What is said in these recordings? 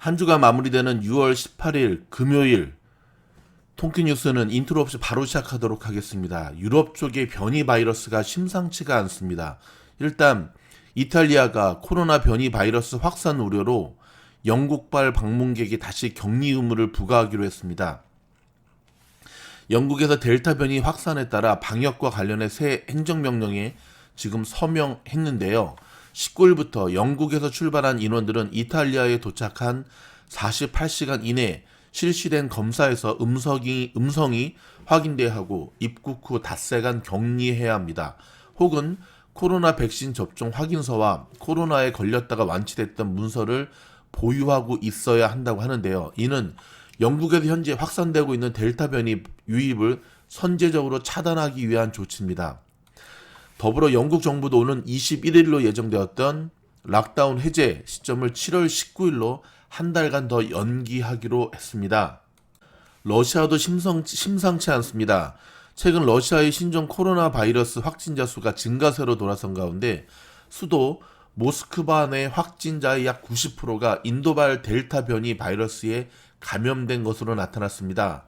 한 주가 마무리되는 6월 18일 금요일 통키뉴스는 인트로 없이 바로 시작하도록 하겠습니다. 유럽 쪽의 변이 바이러스가 심상치가 않습니다. 일단 이탈리아가 코로나 변이 바이러스 확산 우려로 영국발 방문객이 다시 격리 의무를 부과하기로 했습니다. 영국에서 델타 변이 확산에 따라 방역과 관련해 새 행정명령에 지금 서명했는데요. 19일부터 영국에서 출발한 인원들은 이탈리아에 도착한 48시간 이내 실시된 검사에서 음성이 확인돼야 하고 입국 후 닷새간 격리해야 합니다. 혹은 코로나 백신 접종 확인서와 코로나에 걸렸다가 완치됐던 문서를 보유하고 있어야 한다고 하는데요. 이는 영국에서 현재 확산되고 있는 델타 변이 유입을 선제적으로 차단하기 위한 조치입니다. 더불어 영국 정부도 오는 21일로 예정되었던 락다운 해제 시점을 7월 19일로 한 달간 더 연기하기로 했습니다. 러시아도 심상치 않습니다. 최근 러시아의 신종 코로나 바이러스 확진자 수가 증가세로 돌아선 가운데 수도 모스크바 내 확진자의 약 90%가 인도발 델타 변이 바이러스에 감염된 것으로 나타났습니다.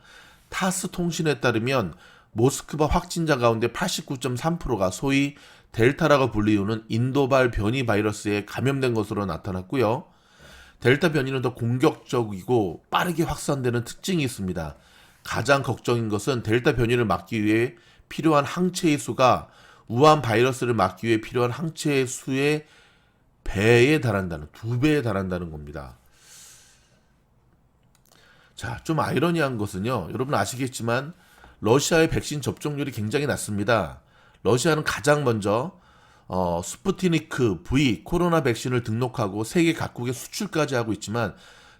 타스 통신에 따르면 모스크바 확진자 가운데 89.3%가 소위 델타라고 불리우는 인도발 변이 바이러스에 감염된 것으로 나타났고요. 델타 변이는 더 공격적이고 빠르게 확산되는 특징이 있습니다. 가장 걱정인 것은 델타 변이를 막기 위해 필요한 항체의 수가 우한 바이러스를 막기 위해 필요한 항체의 수의 배에 달한다는, 2배에 달한다는 겁니다. 자, 좀 아이러니한 것은요. 여러분 아시겠지만 러시아의 백신 접종률이 굉장히 낮습니다. 러시아는 가장 먼저 스푸트니크 V 코로나 백신을 등록하고 세계 각국에 수출까지 하고 있지만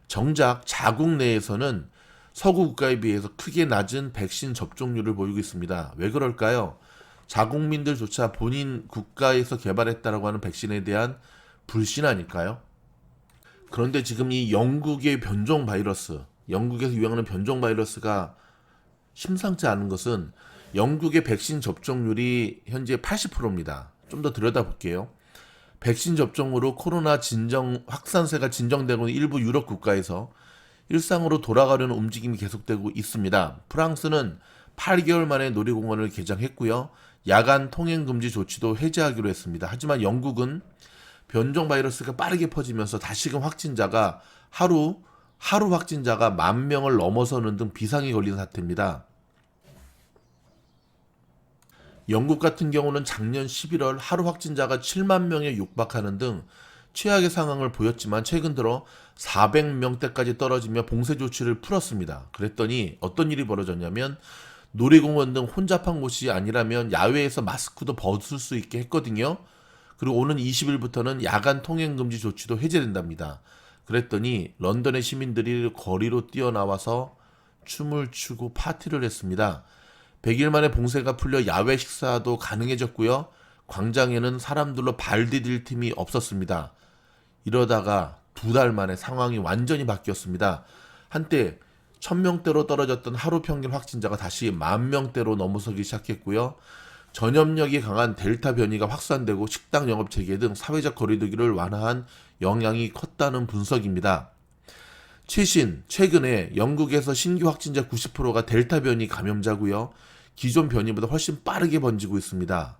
정작 자국 내에서는 서구 국가에 비해서 크게 낮은 백신 접종률을 보이고 있습니다. 왜 그럴까요? 자국민들조차 본인 국가에서 개발했다라고 하는 백신에 대한 불신 아닐까요? 그런데 지금 이 영국의 변종 바이러스, 영국에서 유행하는 변종 바이러스가 심상치 않은 것은 영국의 백신 접종률이 현재 80%입니다. 좀 더 들여다볼게요. 백신 접종으로 코로나 확산세가 진정되고 있는 일부 유럽 국가에서 일상으로 돌아가려는 움직임이 계속되고 있습니다. 프랑스는 8개월 만에 놀이공원을 개장했고요. 야간 통행 금지 조치도 해제하기로 했습니다. 하지만 영국은 변종 바이러스가 빠르게 퍼지면서 다시금 하루 확진자가 10,000명을 넘어서는 등 비상이 걸린 사태입니다. 영국 같은 경우는 작년 11월 하루 확진자가 7만 명에 육박하는 등 최악의 상황을 보였지만 최근 들어 400명대까지 떨어지며 봉쇄 조치를 풀었습니다. 그랬더니 어떤 일이 벌어졌냐면 놀이공원 등 혼잡한 곳이 아니라면 야외에서 마스크도 벗을 수 있게 했거든요. 그리고 오는 20일부터는 야간 통행 금지 조치도 해제된답니다. 그랬더니 런던의 시민들이 거리로 뛰어나와서 춤을 추고 파티를 했습니다. 100일 만에 봉쇄가 풀려 야외 식사도 가능해졌고요. 광장에는 사람들로 발 디딜 틈이 없었습니다. 이러다가 2달 만에 상황이 완전히 바뀌었습니다. 한때 1000명대로 떨어졌던 하루 평균 확진자가 다시 10,000명대로 넘어서기 시작했고요. 전염력이 강한 델타 변이가 확산되고 식당 영업 재개 등 사회적 거리두기를 완화한 영향이 컸다는 분석입니다. 최근에 영국에서 신규 확진자 90%가 델타 변이 감염자고요. 기존 변이보다 훨씬 빠르게 번지고 있습니다.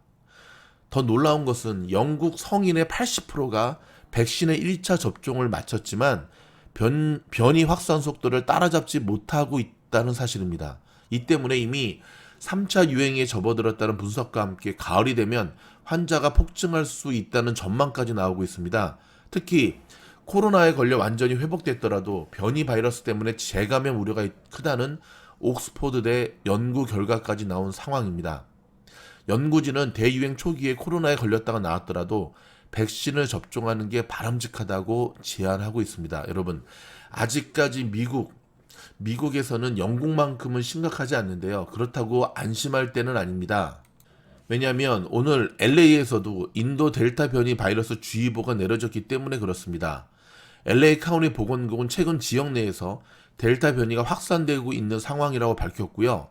더 놀라운 것은 영국 성인의 80%가 백신의 1차 접종을 마쳤지만 변이 확산 속도를 따라잡지 못하고 있다는 사실입니다. 이 때문에 이미 3차 유행에 접어들었다는 분석과 함께 가을이 되면 환자가 폭증할 수 있다는 전망까지 나오고 있습니다. 특히 코로나에 걸려 완전히 회복됐더라도 변이 바이러스 때문에 재감염 우려가 크다는 옥스포드대 연구 결과까지 나온 상황입니다. 연구진은 대유행 초기에 코로나에 걸렸다가 나왔더라도 백신을 접종하는 게 바람직하다고 제안하고 있습니다. 여러분, 아직까지 미국에서는 영국만큼은 심각하지 않는데요. 그렇다고 안심할 때는 아닙니다. 왜냐하면 오늘 LA에서도 인도 델타 변이 바이러스 주의보가 내려졌기 때문에 그렇습니다. LA 카운티 보건국은 최근 지역 내에서 델타 변이가 확산되고 있는 상황이라고 밝혔고요.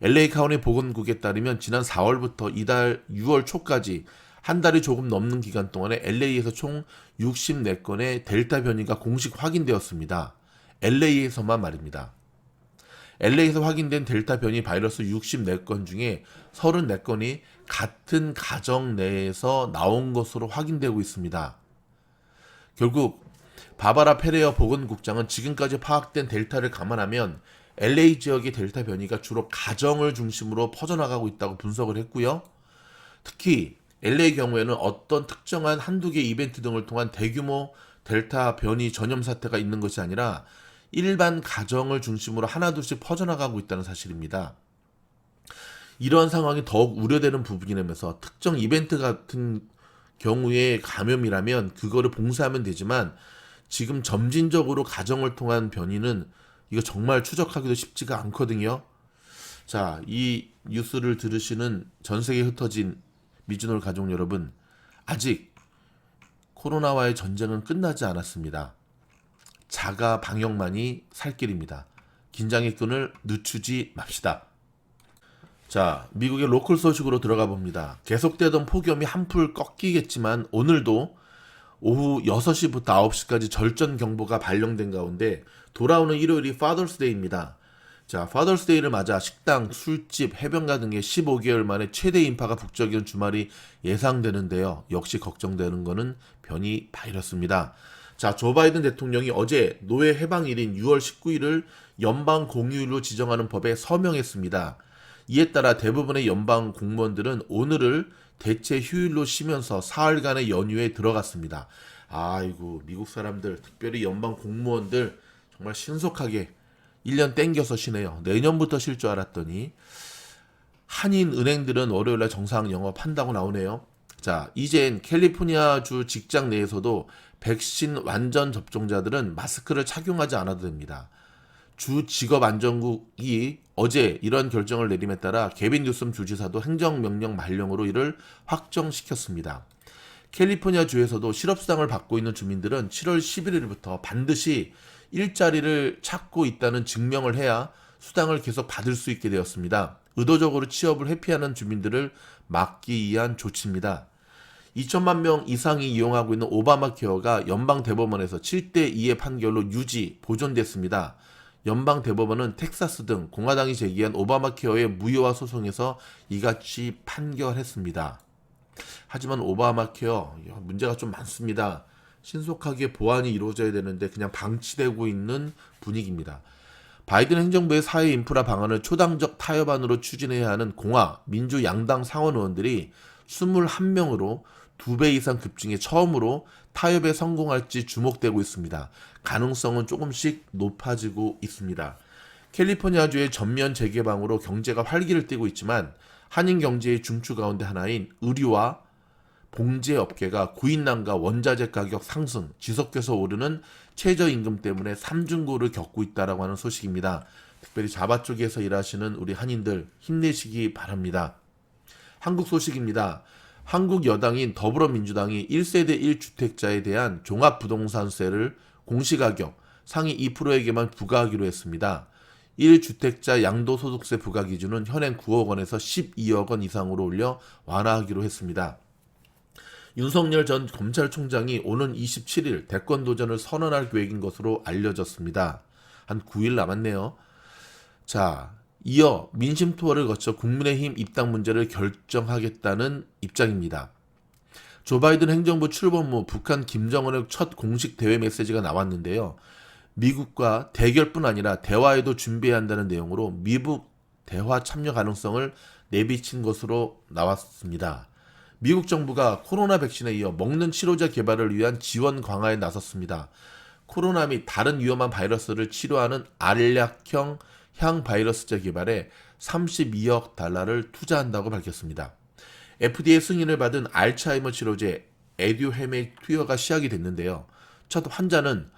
LA 카운티 보건국에 따르면 지난 4월부터 이달 6월 초까지 한 달이 조금 넘는 기간 동안에 LA에서 총 64건의 델타 변이가 공식 확인되었습니다. LA에서만 말입니다. LA에서 확인된 델타 변이 바이러스 64건 중에 34건이 같은 가정 내에서 나온 것으로 확인되고 있습니다. 결국 바바라 페레어 보건국장은 지금까지 파악된 델타를 감안하면 LA 지역의 델타 변이가 주로 가정을 중심으로 퍼져나가고 있다고 분석을 했고요. 특히 LA 경우에는 어떤 특정한 한두 개 이벤트 등을 통한 대규모 델타 변이 전염 사태가 있는 것이 아니라 일반 가정을 중심으로 하나둘씩 퍼져나가고 있다는 사실입니다. 이러한 상황이 더욱 우려되는 부분이라면서 특정 이벤트 같은 경우에 감염이라면 그거를 봉쇄하면 되지만 지금 점진적으로 가정을 통한 변이는 이거 정말 추적하기도 쉽지가 않거든요. 자, 이 뉴스를 들으시는 전 세계에 흩어진 미즈노를 가족 여러분, 아직 코로나와의 전쟁은 끝나지 않았습니다. 자가 방역만이 살 길입니다. 긴장의 끈을 늦추지 맙시다. 자, 미국의 로컬 소식으로 들어가 봅니다. 계속되던 폭염이 한풀 꺾이겠지만 오늘도 오후 6시부터 9시까지 절전 경보가 발령된 가운데 돌아오는 일요일이 파더스데이입니다. 자, 파더스데이를 맞아 식당, 술집, 해변가 등의 15개월 만에 최대 인파가 북적이는 주말이 예상되는데요. 역시 걱정되는 것은 변이 바이러스입니다. 자, 조 바이든 대통령이 어제 노예 해방일인 6월 19일을 연방 공휴일로 지정하는 법에 서명했습니다. 이에 따라 대부분의 연방 공무원들은 오늘을 대체 휴일로 쉬면서 사흘간의 연휴에 들어갔습니다. 아이고, 미국 사람들, 특별히 연방 공무원들 정말 신속하게 1년 땡겨서 쉬네요. 내년부터 쉴 줄 알았더니 한인 은행들은 월요일날 정상 영업한다고 나오네요. 자, 이젠 캘리포니아주 직장 내에서도 백신 완전 접종자들은 마스크를 착용하지 않아도 됩니다. 주 직업안전국이 어제 이런 결정을 내림에 따라 게빈 뉴섬 주지사도 행정명령 발령으로 이를 확정시켰습니다. 캘리포니아 주에서도 실업수당을 받고 있는 주민들은 7월 11일부터 반드시 일자리를 찾고 있다는 증명을 해야 수당을 계속 받을 수 있게 되었습니다. 의도적으로 취업을 회피하는 주민들을 막기 위한 조치입니다. 2천만 명 이상이 이용하고 있는 오바마 케어가 연방 대법원에서 7대2의 판결로 유지, 보존됐습니다. 연방 대법원은 텍사스 등 공화당이 제기한 오바마 케어의 무효화 소송에서 이같이 판결했습니다. 하지만 오바마 케어 문제가 좀 많습니다. 신속하게 보완이 이루어져야 되는데 그냥 방치되고 있는 분위기입니다. 바이든 행정부의 사회 인프라 방안을 초당적 타협안으로 추진해야 하는 공화, 민주 양당 상원 의원들이 21명으로 2배 이상 급증해 처음으로 타협에 성공할지 주목되고 있습니다. 가능성은 조금씩 높아지고 있습니다. 캘리포니아주의 전면 재개방으로 경제가 활기를 띠고 있지만 한인 경제의 중추 가운데 하나인 의류와 봉제 업계가 구인난과 원자재 가격 상승, 지속해서 오르는 최저임금 때문에 삼중고를 겪고 있다라고 하는 소식입니다. 특별히 자바 쪽에서 일하시는 우리 한인들 힘내시기 바랍니다. 한국 소식입니다. 한국 여당인 더불어민주당이 1세대 1주택자에 대한 종합부동산세를 공시가격 상위 2%에게만 부과하기로 했습니다. 1주택자 양도소득세 부과 기준은 현행 9억 원에서 12억 원 이상으로 올려 완화하기로 했습니다. 윤석열 전 검찰총장이 오는 27일 대권 도전을 선언할 계획인 것으로 알려졌습니다. 한 9일 남았네요. 자, 이어 민심 투어를 거쳐 국민의힘 입당 문제를 결정하겠다는 입장입니다. 조 바이든 행정부 출범 후 북한 김정은의 첫 공식 대외 메시지가 나왔는데요. 미국과 대결뿐 아니라 대화에도 준비해야 한다는 내용으로 미북 대화 참여 가능성을 내비친 것으로 나왔습니다. 미국 정부가 코로나 백신에 이어 먹는 치료제 개발을 위한 지원 강화에 나섰습니다. 코로나 및 다른 위험한 바이러스를 치료하는 알약형 향바이러스제 개발에 32억 달러를 투자한다고 밝혔습니다. FDA 승인을 받은 알츠하이머 치료제 에듀헤메 투여가 시작이 됐는데요. 첫 환자는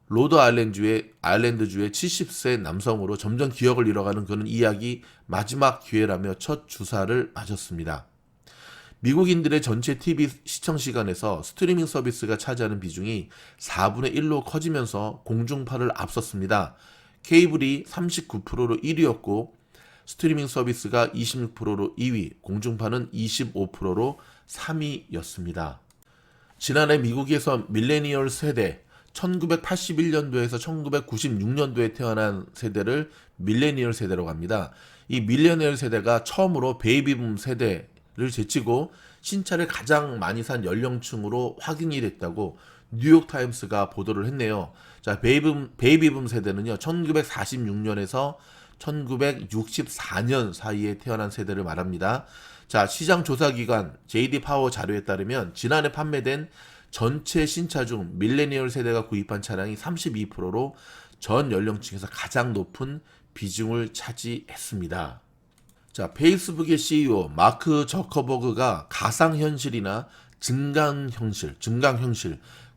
로드 아일랜드주의 70세 남성으로 점점 기억을 잃어가는 그는 이야기 마지막 기회라며 첫 주사를 맞았습니다. 미국인들의 전체 TV 시청 시간에서 스트리밍 서비스가 차지하는 비중이 4분의 1로 커지면서 공중파를 앞섰습니다. 케이블이 39%로 1위였고 스트리밍 서비스가 26%로 2위, 공중파는 25%로 3위였습니다. 지난해 미국에서 밀레니얼 세대, 1981년도에서 1996년도에 태어난 세대를 밀레니얼 세대라고 합니다. 이 밀레니얼 세대가 처음으로 베이비붐 세대를 제치고 신차를 가장 많이 산 연령층으로 확인이 됐다고 뉴욕타임스가 보도를 했네요. 자, 베이비붐 세대는요, 1946년에서 1964년 사이에 태어난 세대를 말합니다. 자, 시장 조사기관 JD 파워 자료에 따르면 지난해 판매된 전체 신차 중 밀레니얼 세대가 구입한 차량이 32%로 전 연령층에서 가장 높은 비중을 차지했습니다. 자, 페이스북의 CEO 마크 저커버그가 가상현실이나 증강현실,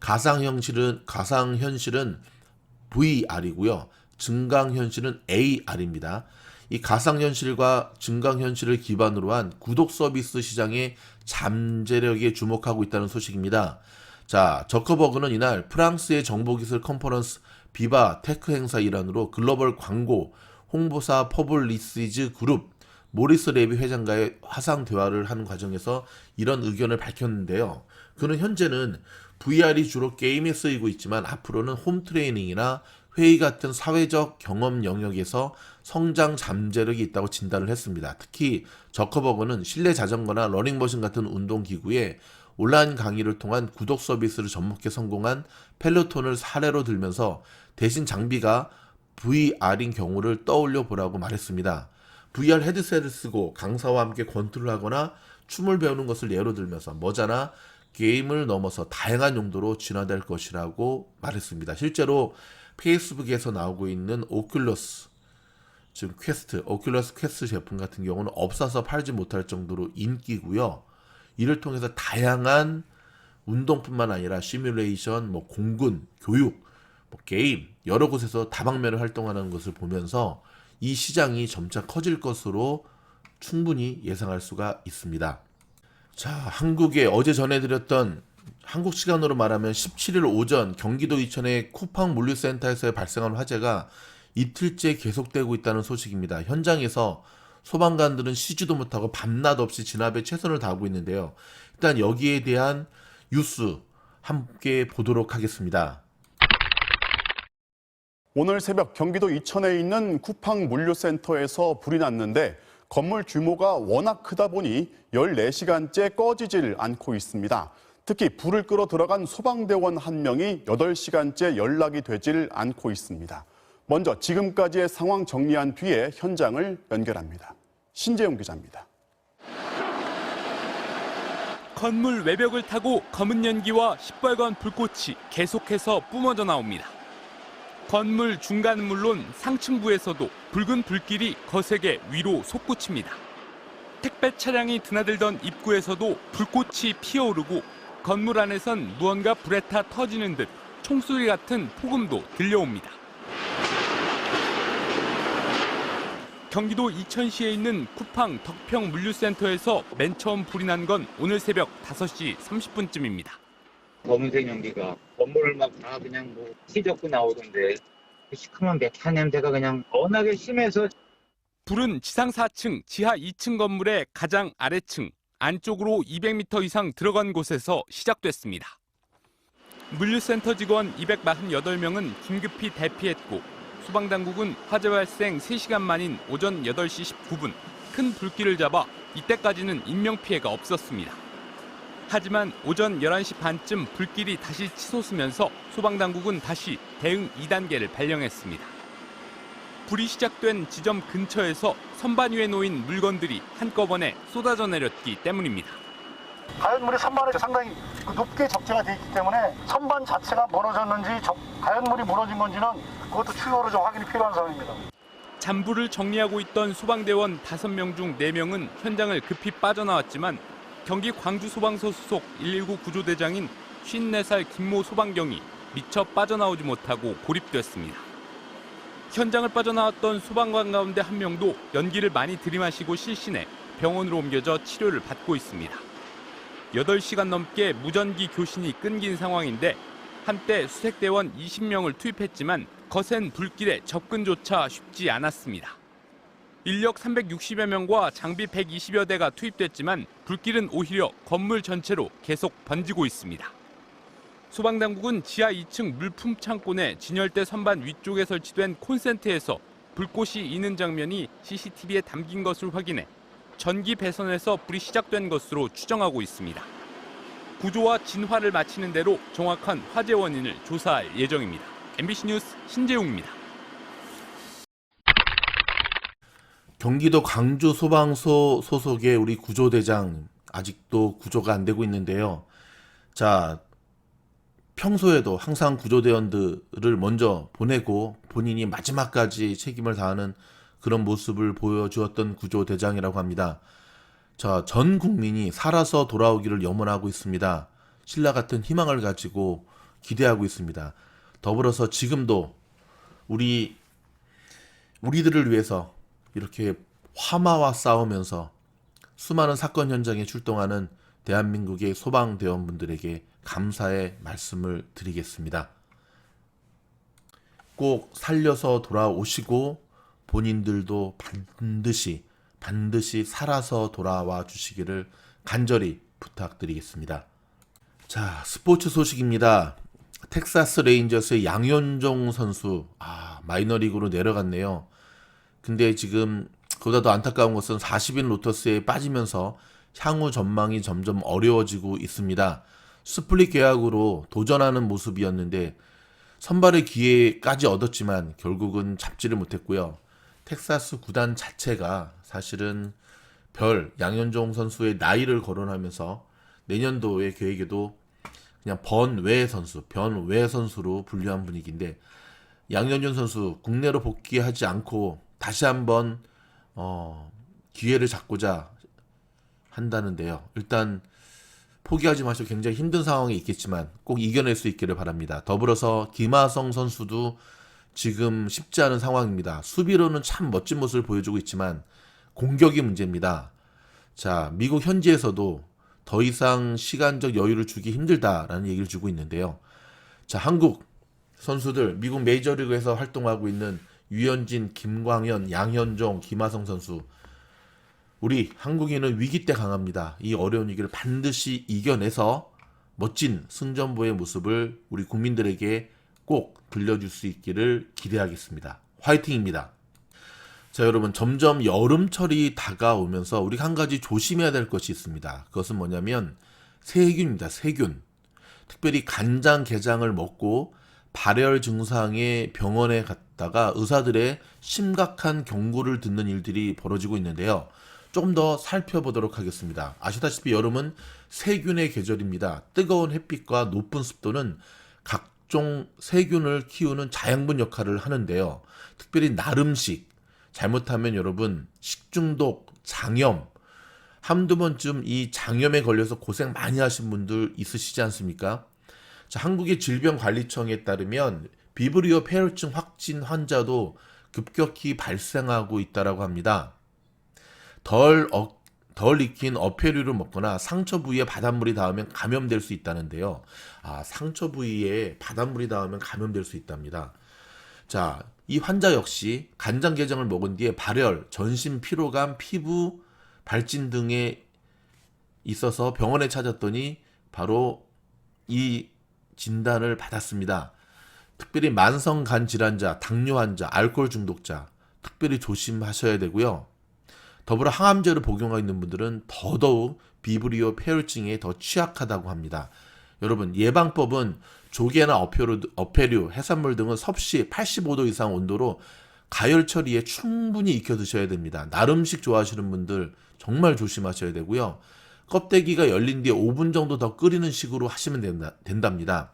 가상현실은 VR이고요. 증강현실은 AR입니다. 이 가상현실과 증강현실을 기반으로 한 구독 서비스 시장의 잠재력에 주목하고 있다는 소식입니다. 자, 저커버그는 이날 프랑스의 정보기술 컨퍼런스 비바 테크 행사 일환으로 글로벌 광고 홍보사 퍼블리시즈 그룹 모리스 레비 회장과의 화상 대화를 하는 과정에서 이런 의견을 밝혔는데요. 그는 현재는 VR이 주로 게임에 쓰이고 있지만 앞으로는 홈 트레이닝이나 회의 같은 사회적 경험 영역에서 성장 잠재력이 있다고 진단을 했습니다. 특히 저커버그는 실내 자전거나 러닝머신 같은 운동기구에 온라인 강의를 통한 구독 서비스를 접목해 성공한 펠로톤을 사례로 들면서 대신 장비가 VR인 경우를 떠올려 보라고 말했습니다. VR 헤드셋을 쓰고 강사와 함께 권투를 하거나 춤을 배우는 것을 예로 들면서 머자나 게임을 넘어서 다양한 용도로 진화될 것이라고 말했습니다. 실제로 페이스북에서 나오고 있는 오큘러스 퀘스트 제품 같은 경우는 없어서 팔지 못할 정도로 인기고요. 이를 통해서 다양한 운동뿐만 아니라 시뮬레이션, 공군, 교육, 게임 여러 곳에서 다방면을 활동하는 것을 보면서 이 시장이 점차 커질 것으로 충분히 예상할 수가 있습니다. 자, 한국에 어제 전해드렸던 한국 시간으로 말하면 17일 오전 경기도 이천의 쿠팡 물류센터에서 발생한 화재가 이틀째 계속되고 있다는 소식입니다. 현장에서 소방관들은 쉬지도 못하고 밤낮 없이 진압에 최선을 다하고 있는데요. 일단 여기에 대한 뉴스 함께 보도록 하겠습니다. 오늘 새벽 경기도 이천에 있는 쿠팡 물류센터에서 불이 났는데 건물 규모가 워낙 크다 보니 14시간째 꺼지질 않고 있습니다. 특히 불을 끌어 들어간 소방대원 한 명이 8시간째 연락이 되질 않고 있습니다. 먼저 지금까지의 상황 정리한 뒤에 현장을 연결합니다. 신재용 기자입니다. 건물 외벽을 타고 검은 연기와 시뻘건 불꽃이 계속해서 뿜어져 나옵니다. 건물 중간은 물론 상층부에서도 붉은 불길이 거세게 위로 솟구칩니다. 택배 차량이 드나들던 입구에서도 불꽃이 피어오르고 건물 안에선 무언가 불에 타 터지는 듯 총소리 같은 폭음도 들려옵니다. 경기도 이천시에 있는 쿠팡 덕평 물류센터에서 맨 처음 불이 난 건 오늘 새벽 5시 30분쯤입니다. 검은색 연기가 건물을 막 다 그냥 휘젓고 나오던데 시큼한 메탄 냄새가 그냥 워낙에 심해서. 불은 지상 4층, 지하 2층 건물의 가장 아래층, 안쪽으로 200m 이상 들어간 곳에서 시작됐습니다. 물류센터 직원 248명은 긴급히 대피했고 소방당국은 화재 발생 3시간 만인 오전 8시 19분 큰 불길을 잡아 이때까지는 인명피해가 없었습니다. 하지만 오전 11시 반쯤 불길이 다시 치솟으면서 소방당국은 다시 대응 2단계를 발령했습니다. 불이 시작된 지점 근처에서 선반 위에 놓인 물건들이 한꺼번에 쏟아져 내렸기 때문입니다. 가연물이 선반에 상당히 높게 적재가 되어 있기 때문에 선반 자체가 무너졌는지 가연물이 무너진 건지는 그것도 추가로 좀 확인이 필요한 상황입니다. 잔불을 정리하고 있던 소방대원 5명 중 4명은 현장을 급히 빠져나왔지만 경기 광주소방서 소속 119 구조대장인 54살 김모 소방경이 미처 빠져나오지 못하고 고립됐습니다. 현장을 빠져나왔던 소방관 가운데 한 명도 연기를 많이 들이마시고 실신해 병원으로 옮겨져 치료를 받고 있습니다. 8시간 넘게 무전기 교신이 끊긴 상황인데 한때 수색대원 20명을 투입했지만 거센 불길에 접근조차 쉽지 않았습니다. 인력 360여 명과 장비 120여 대가 투입됐지만 불길은 오히려 건물 전체로 계속 번지고 있습니다. 소방당국은 지하 2층 물품 창고 내 진열대 선반 위쪽에 설치된 콘센트에서 불꽃이 있는 장면이 CCTV에 담긴 것을 확인해 전기 배선에서 불이 시작된 것으로 추정하고 있습니다. 구조와 진화를 마치는 대로 정확한 화재 원인을 조사할 예정입니다. MBC 뉴스 신재웅입니다. 경기도 광주 소방서 소속의 우리 구조대장 아직도 구조가 안 되고 있는데요. 자, 평소에도 항상 구조대원들을 먼저 보내고 본인이 마지막까지 책임을 다하는 그런 모습을 보여주었던 구조대장이라고 합니다. 자, 전 국민이 살아서 돌아오기를 염원하고 있습니다. 신라 같은 희망을 가지고 기대하고 있습니다. 더불어서 지금도 우리들을 위해서 이렇게 화마와 싸우면서 수많은 사건 현장에 출동하는 대한민국의 소방대원분들에게 감사의 말씀을 드리겠습니다. 꼭 살려서 돌아오시고 본인들도 반드시 살아서 돌아와 주시기를 간절히 부탁드리겠습니다. 자, 스포츠 소식입니다. 텍사스 레인저스의 양현종 선수 마이너리그로 내려갔네요. 근데 지금 그보다 더 안타까운 것은 40인 로터스에 빠지면서 향후 전망이 점점 어려워지고 있습니다. 스플릿 계약으로 도전하는 모습이었는데 선발의 기회까지 얻었지만 결국은 잡지를 못했고요. 텍사스 구단 자체가 사실은 양현종 선수의 나이를 거론하면서 내년도의 계획에도 그냥 변외 선수로 분류한 분위기인데 양현종 선수 국내로 복귀하지 않고 다시 한번 기회를 잡고자 한다는데요. 일단 포기하지 마시고 굉장히 힘든 상황이 있겠지만 꼭 이겨낼 수 있기를 바랍니다. 더불어서 김하성 선수도 지금 쉽지 않은 상황입니다. 수비로는 참 멋진 모습을 보여주고 있지만 공격이 문제입니다. 자, 미국 현지에서도 더 이상 시간적 여유를 주기 힘들다라는 얘기를 주고 있는데요. 자, 한국 선수들 미국 메이저리그에서 활동하고 있는 유현진, 김광현, 양현종, 김하성 선수, 우리 한국인은 위기 때 강합니다. 이 어려운 위기를 반드시 이겨내서 멋진 승전보의 모습을 우리 국민들에게 꼭 들려줄 수 있기를 기대하겠습니다. 화이팅입니다. 자, 여러분, 점점 여름철이 다가오면서 우리가 한 가지 조심해야 될 것이 있습니다. 그것은 뭐냐면 세균입니다. 세균. 특별히 간장게장을 먹고 발열 증상의 병원에 갔다가 의사들의 심각한 경고를 듣는 일들이 벌어지고 있는데요. 조금 더 살펴보도록 하겠습니다. 아시다시피 여름은 세균의 계절입니다. 뜨거운 햇빛과 높은 습도는 각종 세균을 키우는 자양분 역할을 하는데요. 특별히 날음식, 잘못하면 여러분 식중독, 장염, 한두 번쯤 이 장염에 걸려서 고생 많이 하신 분들 있으시지 않습니까? 자, 한국의 질병관리청에 따르면 비브리오 폐혈증 확진 환자도 급격히 발생하고 있다고 합니다. 덜 익힌 어패류를 먹거나 상처 부위에 바닷물이 닿으면 감염될 수 있다는데요. 상처 부위에 바닷물이 닿으면 감염될 수 있답니다. 자, 이 환자 역시 간장게장을 먹은 뒤에 발열, 전신 피로감, 피부 발진 등에 있어서 병원에 찾았더니 바로 이 진단을 받았습니다. 특별히 만성간 질환자, 당뇨 환자, 알코올 중독자 특별히 조심하셔야 되고요. 더불어 항암제를 복용하고 있는 분들은 더더욱 비브리오 폐혈증에 더 취약하다고 합니다. 여러분, 예방법은 조개나 어패류, 해산물 등은 섭씨 85도 이상 온도로 가열 처리에 충분히 익혀 드셔야 됩니다. 날음식 좋아하시는 분들 정말 조심하셔야 되고요. 껍데기가 열린 뒤에 5분 정도 더 끓이는 식으로 하시면 된답니다.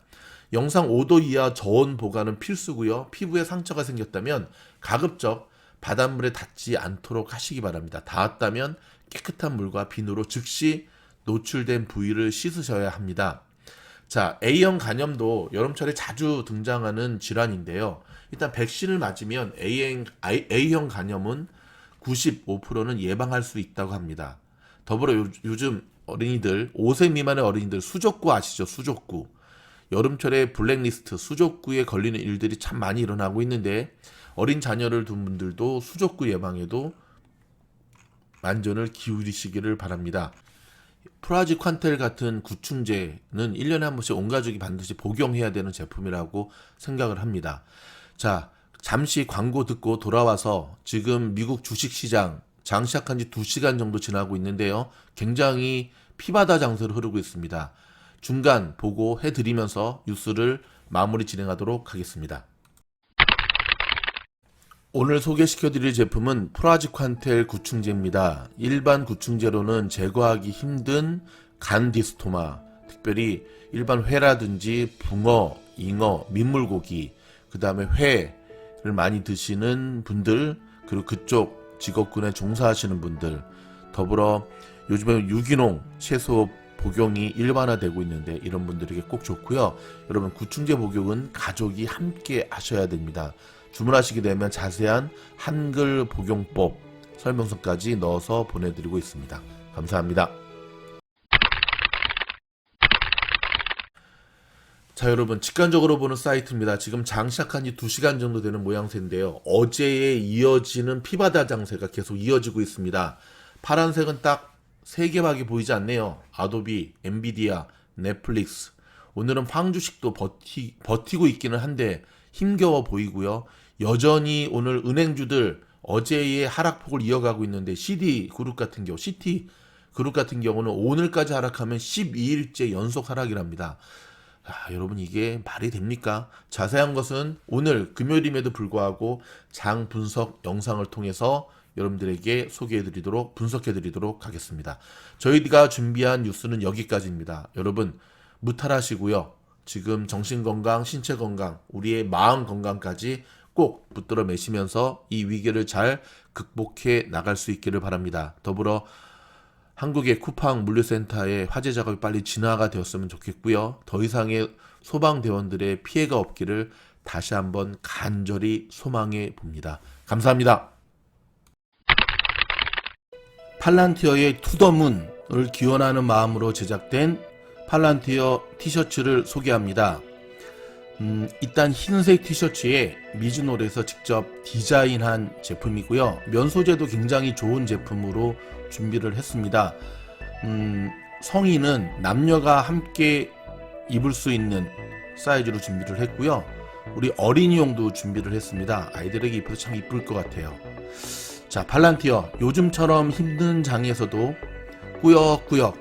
영상 5도 이하 저온 보관은 필수고요. 피부에 상처가 생겼다면 가급적 바닷물에 닿지 않도록 하시기 바랍니다. 닿았다면 깨끗한 물과 비누로 즉시 노출된 부위를 씻으셔야 합니다. 자, A형 간염도 여름철에 자주 등장하는 질환인데요. 일단 백신을 맞으면 A형 간염은 95%는 예방할 수 있다고 합니다. 더불어 요즘 어린이들, 5세 미만의 어린이들 수족구 아시죠? 수족구. 여름철에 블랙리스트, 수족구에 걸리는 일들이 참 많이 일어나고 있는데 어린 자녀를 둔 분들도 수족구 예방에도 만전을 기울이시기를 바랍니다. 프라지퀀텔 같은 구충제는 1년에 한 번씩 온 가족이 반드시 복용해야 되는 제품이라고 생각을 합니다. 자, 잠시 광고 듣고 돌아와서 지금 미국 주식시장 장 시작한 지 2시간 정도 지나고 있는데요. 굉장히 피바다 장세로 흐르고 있습니다. 중간 보고 해드리면서 뉴스를 마무리 진행하도록 하겠습니다. 오늘 소개시켜드릴 제품은 프라지퀀텔 구충제입니다. 일반 구충제로는 제거하기 힘든 간디스토마, 특별히 일반 회라든지 붕어, 잉어, 민물고기, 그 다음에 회를 많이 드시는 분들, 그리고 그쪽 직업군에 종사하시는 분들, 더불어 요즘에 유기농 채소 복용이 일반화되고 있는데 이런 분들에게 꼭 좋고요. 여러분, 구충제 복용은 가족이 함께 하셔야 됩니다. 주문하시게 되면 자세한 한글 복용법 설명서까지 넣어서 보내드리고 있습니다. 감사합니다. 자, 여러분, 직관적으로 보는 사이트입니다. 지금 장 시작한 지 2시간 정도 되는 모양새인데요. 어제에 이어지는 피바다 장세가 계속 이어지고 있습니다. 파란색은 딱 3개밖에 보이지 않네요. 아도비, 엔비디아, 넷플릭스. 오늘은 황주식도 버티고 있기는 한데 힘겨워 보이고요. 여전히 오늘 은행주들 어제의 하락폭을 이어가고 있는데 CD 그룹 같은 경우, CT 그룹 같은 경우는 오늘까지 하락하면 12일째 연속 하락이랍니다. 여러분, 이게 말이 됩니까? 자세한 것은 오늘 금요일임에도 불구하고 장 분석 영상을 통해서 여러분들에게 소개해드리도록, 분석해드리도록 하겠습니다. 저희가 준비한 뉴스는 여기까지입니다. 여러분, 무탈하시고요. 지금 정신건강, 신체건강, 우리의 마음 건강까지 꼭 붙들어 매시면서 이 위기를 잘 극복해 나갈 수 있기를 바랍니다. 더불어 한국의 쿠팡 물류센터의 화재 작업이 빨리 진화가 되었으면 좋겠고요. 더 이상의 소방대원들의 피해가 없기를 다시 한번 간절히 소망해 봅니다. 감사합니다. 팔란티어의 투더문을 기원하는 마음으로 제작된 팔란티어 티셔츠를 소개합니다. 일단 흰색 티셔츠에 미즈놀에서 직접 디자인한 제품이고요. 면 소재도 굉장히 좋은 제품으로 준비를 했습니다. 성인은 남녀가 함께 입을 수 있는 사이즈로 준비를 했고요. 우리 어린이용도 준비를 했습니다. 아이들에게 입혀도 참 이쁠 것 같아요. 자, 팔란티어, 요즘처럼 힘든 장에서도 꾸역꾸역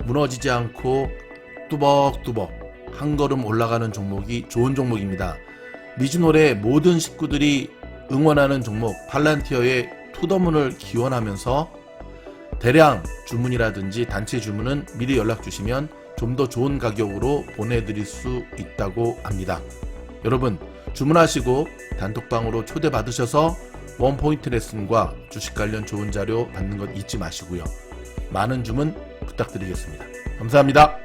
무너지지 않고 뚜벅뚜벅 한 걸음 올라가는 종목이 좋은 종목입니다. 미즈놀의 모든 식구들이 응원하는 종목 팔란티어의 투더문을 기원하면서 대량 주문이라든지 단체 주문은 미리 연락 주시면 좀 더 좋은 가격으로 보내드릴 수 있다고 합니다. 여러분, 주문하시고 단톡방으로 초대받으셔서 원포인트 레슨과 주식 관련 좋은 자료 받는 것 잊지 마시고요. 많은 주문 부탁드리겠습니다. 감사합니다.